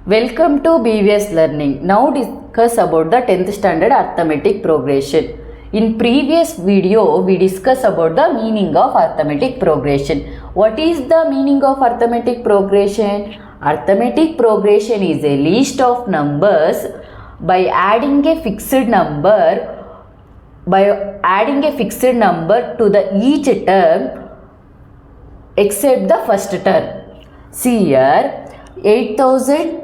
Welcome to BVS Learning. Now discuss about the 10th standard arithmetic progression. In previous video, we discussed about the meaning of arithmetic progression. What is the meaning of arithmetic progression? Arithmetic progression is a list of numbers by adding a fixed number to the each term except the first term. See here, 8,000.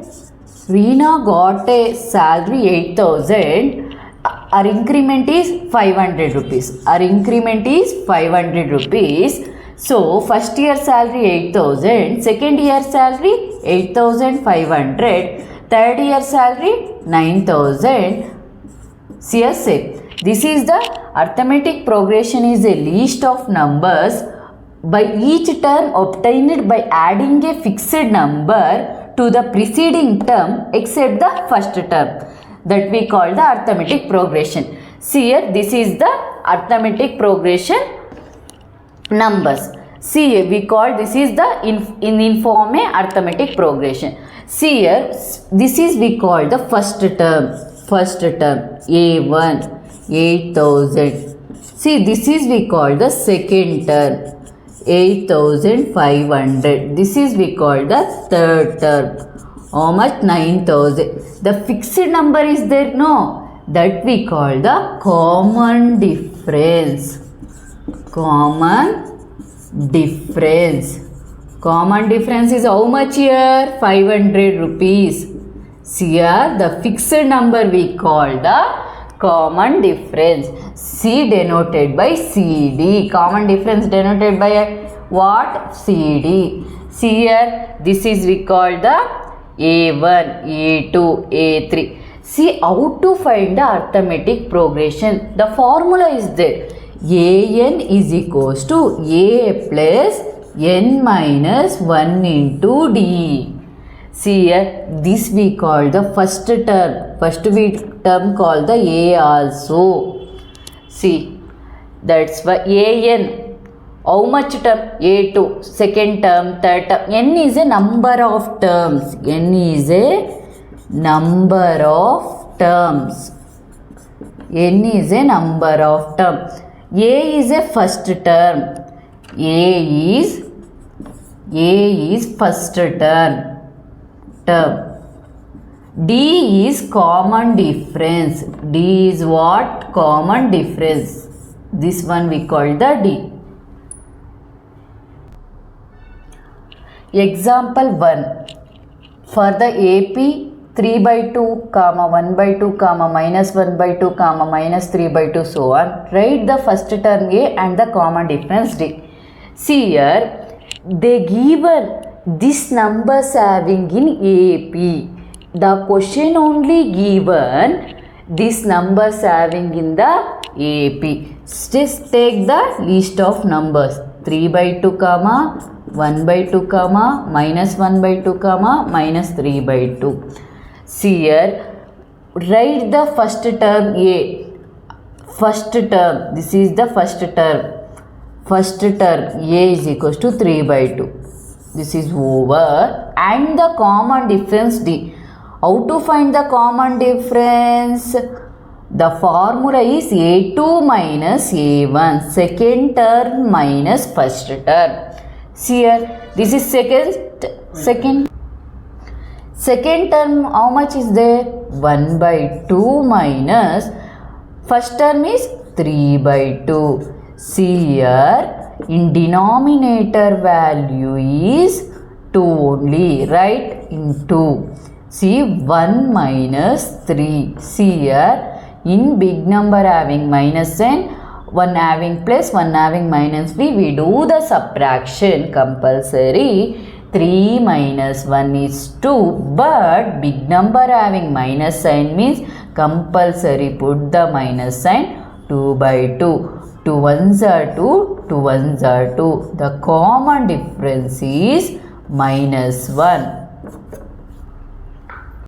Reena got a salary 8,000. Our increment is 500 rupees. Our increment is 500 rupees. So, first year salary 8,000. Second year salary 8,500. Third year salary 9,000. See, this is the arithmetic progression is a list of numbers by each term obtained by adding a fixed number to the preceding term except the first term, that we call the arithmetic progression. See here, this is the arithmetic progression numbers. See here, we call this is the inform arithmetic progression. See here, this is we call the first term A1 8,000. See, this is we call the second term 8,500. This is we call the third term. How much? 9,000. The fixed number is there, no? That we call the common difference. Common difference. Common difference is how much here? 500 rupees. See here, the fixed number we call the common difference. C denoted by CD. Common difference denoted by what? CD. See here, this is we call the A1, A2, A3. See how to find the arithmetic progression. The formula is there. AN is equals to A plus N minus 1 into D. See here, this we call the first term. First term called the A also. See, that's why AN. How much term? A2. Second term, third term. N is a number of terms. N is a number of terms. N is a number of terms. A is a first term. A is first term. D is common difference. D is what? Common difference. This one we call the D. Example 1. For the AP 3 by 2, 1 by 2, minus 1 by 2, minus 3 by 2, so on. Write the first term A and the common difference D. See here, they given this numbers having in AP. The question only given this numbers having in the AP. Just take the list of numbers. 3 by 2, 1 by 2, minus 1 by 2, minus 3 by 2. See here, write the first term A. First term, this is the first term. First term A is equals to 3 by 2. This is over. And the common difference D. How to find the common difference? The formula is A2 minus A1. Second term minus first term. See here, this is second term, how much is there? 1 by 2 minus first term is 3 by 2. See here, in denominator value is 2 only, right? In 2. See, 1 minus 3. See here, in big number having minus n, 1 having plus, 1 having minus 3, we do the subtraction compulsory. 3 minus 1 is 2, but big number having minus sign means compulsory put the minus sign. 2 by 2. 2 ones are 2, 2 ones are 2. The common difference is minus 1.